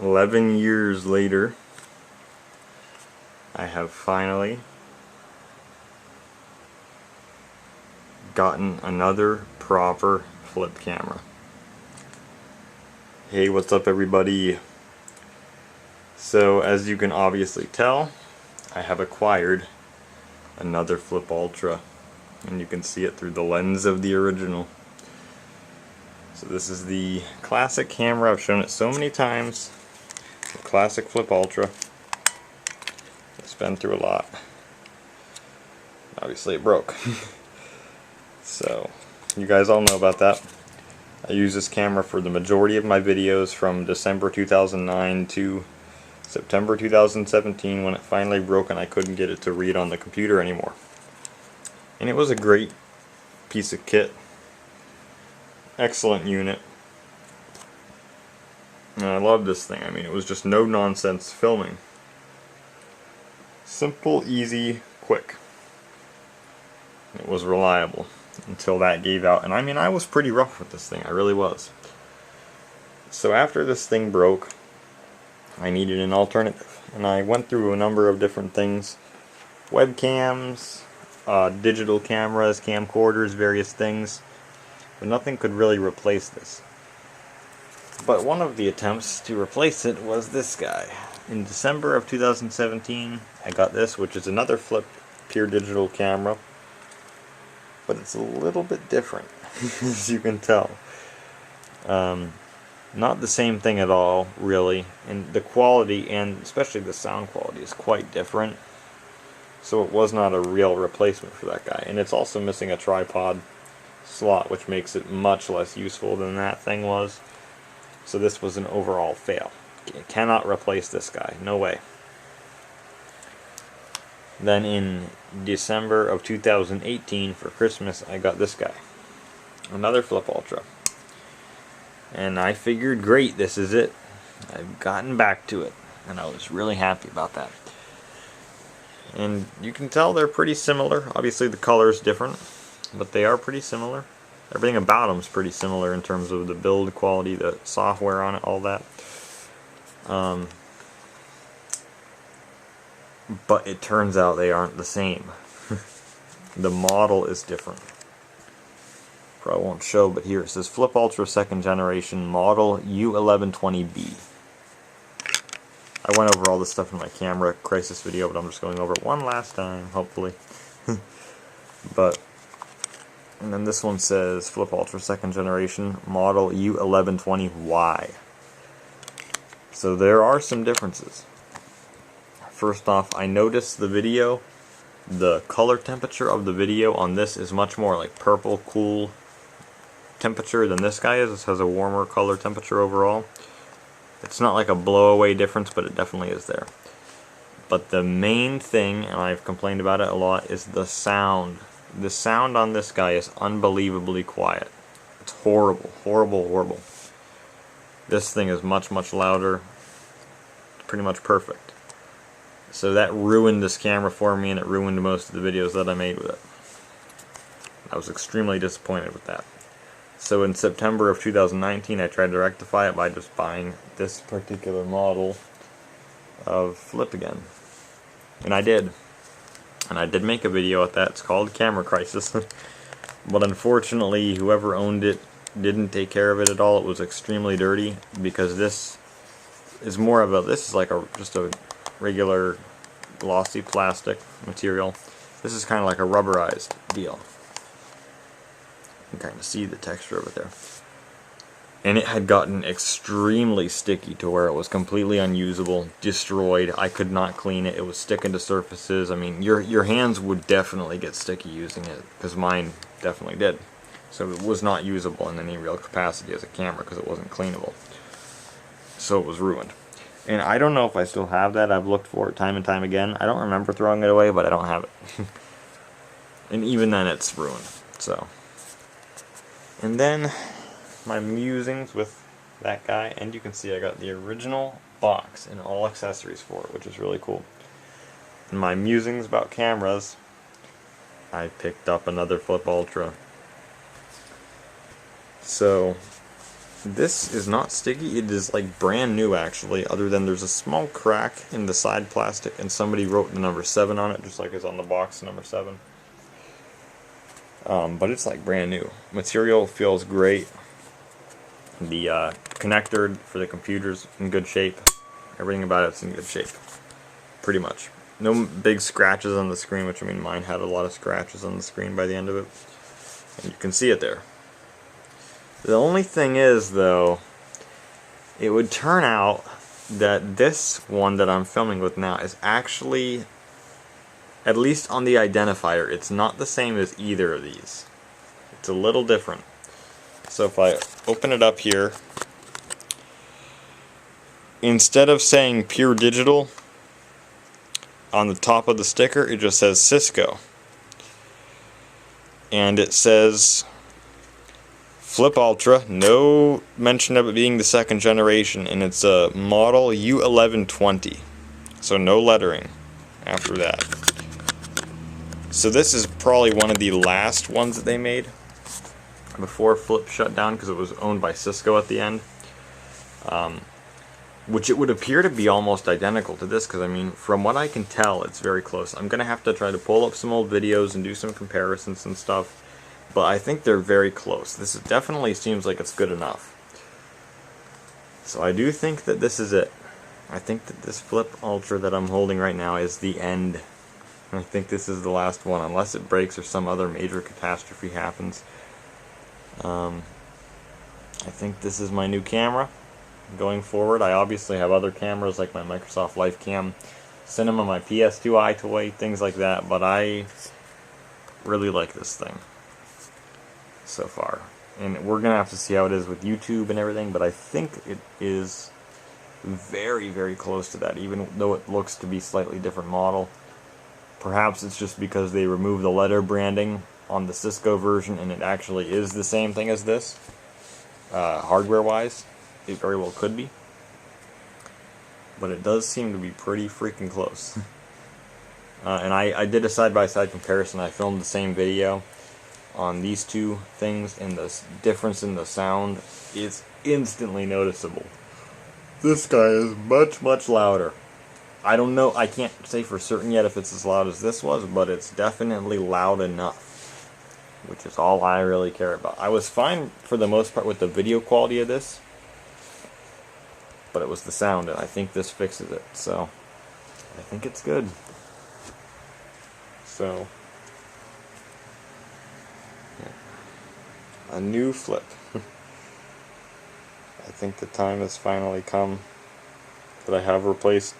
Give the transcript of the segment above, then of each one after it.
11 years later, I have finally gotten another proper flip camera. Hey, what's up everybody? So as you can obviously tell, I have acquired another Flip Ultra, and you can see it through the lens of the original. So this is the classic camera. I've shown it so many times. The classic Flip Ultra. It's been through a lot. Obviously it broke. So you guys all know about that. I use this camera for the majority of my videos from December 2009 to September 2017 when it finally broke and I couldn't get it to read on the computer anymore. And it was a great piece of kit. Excellent unit. And I love this thing. I mean, it was just no nonsense filming. Simple, easy, quick. It was reliable until that gave out. And I mean, I was pretty rough with this thing. I really was. So after this thing broke, I needed an alternative. And I went through a number of different things. Webcams, digital cameras, camcorders, various things. But nothing could really replace this. But one of the attempts to replace it was this guy. In December of 2017, I got this, which is another Flip pure digital camera. But it's a little bit different, as you can tell. Not the same thing at all, really. And the quality, and especially the sound quality, is quite different. So it was not a real replacement for that guy. And it's also missing a tripod slot, which makes it much less useful than that thing was. So this was an overall fail. It cannot replace this guy. No way. Then in December of 2018 for Christmas, I got this guy. Another Flip Ultra. And I figured, great, this is it. I've gotten back to it. And I was really happy about that. And you can tell they're pretty similar. Obviously the color is different, but they are pretty similar. Everything about them is pretty similar in terms of the build quality, the software on it, all that. But it turns out they aren't the same. The model is different. Probably won't show, but here it says Flip Ultra 2nd generation model U1120B. I went over all this stuff in my camera crisis video, but I'm just going over it one last time, hopefully. And then this one says Flip Ultra 2nd generation model U1120Y. So there are some differences. First off, I noticed the color temperature of the video on this is much more like purple, cool temperature than this guy is. This has a warmer color temperature overall. It's not like a blow-away difference, but it definitely is there. But the main thing, and I've complained about it a lot, is the sound. The sound on this guy is unbelievably quiet. It's horrible, horrible, horrible. This thing is much, much louder. Pretty much perfect. So that ruined this camera for me, and it ruined most of the videos that I made with it. I was extremely disappointed with that. So in September of 2019, I tried to rectify it by just buying this particular model of Flip again. And I did. And I did make a video at that. It's called Camera Crisis. But unfortunately, whoever owned it didn't take care of it at all. It was extremely dirty, because this is more of a, this is like just a regular glossy plastic material. This is kind of like a rubberized deal. You can kind of see the texture of it there. And it had gotten extremely sticky to where it was completely unusable, destroyed. I could not clean it. It was sticking to surfaces. I mean, your hands would definitely get sticky using it, because mine definitely did. So it was not usable in any real capacity as a camera, because it wasn't cleanable. So it was ruined. And I don't know if I still have that. I've looked for it time and time again. I don't remember throwing it away, but I don't have it. And even then it's ruined. So. And then my musings with that guy, and you can see I got the original box and all accessories for it, which is really cool. In my musings about cameras, I picked up another Flip Ultra. So This is not sticky, it is like brand new actually, other than there's a small crack in the side plastic and somebody wrote the number 7 on it, just like it's on the box, number 7. But it's like brand new. Material feels great. The connector for the computer's in good shape. Everything about it's in good shape. Pretty much. No big scratches on the screen, which I mean mine had a lot of scratches on the screen by the end of it. And you can see it there. The only thing is, though, it would turn out that this one that I'm filming with now is actually, at least on the identifier, it's not the same as either of these. It's a little different. So if I open it up here, instead of saying Pure Digital on the top of the sticker, it just says Cisco. And it says Flip Ultra, no mention of it being the 2nd generation, and it's a model U1120. So no lettering after that. So this is probably one of the last ones that they made before Flip shut down, because it was owned by Cisco at the end. Which it would appear to be almost identical to this, because I mean, from what I can tell, it's very close. I'm going to have to try to pull up some old videos and do some comparisons and stuff. But I think they're very close. This definitely seems like it's good enough. So I do think that this is it. I think that this Flip Ultra that I'm holding right now is the end. I think this is the last one, unless it breaks or some other major catastrophe happens. I think this is my new camera going forward. I obviously have other cameras like my Microsoft LifeCam Cinema, my PS2 iToy, things like that, but I really like this thing so far. And we're going to have to see how it is with YouTube and everything, but I think it is very, very close to that, even though it looks to be slightly different model. Perhaps it's just because they removed the letter branding on the Cisco version and it actually is the same thing as this, hardware-wise. It very well could be. But it does seem to be pretty freaking close. And I did a side-by-side comparison. I filmed the same video on these two things, and the difference in the sound is instantly noticeable. This guy is much, much louder. I don't know, I can't say for certain yet if it's as loud as this was, but it's definitely loud enough, which is all I really care about. I was fine for the most part with the video quality of this, but it was the sound, and I think this fixes it, so I think it's good. So, yeah. A new Flip. I think the time has finally come that I have replaced.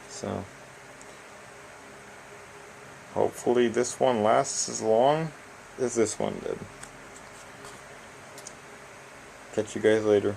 So, hopefully this one lasts as long as this one did. Catch you guys later.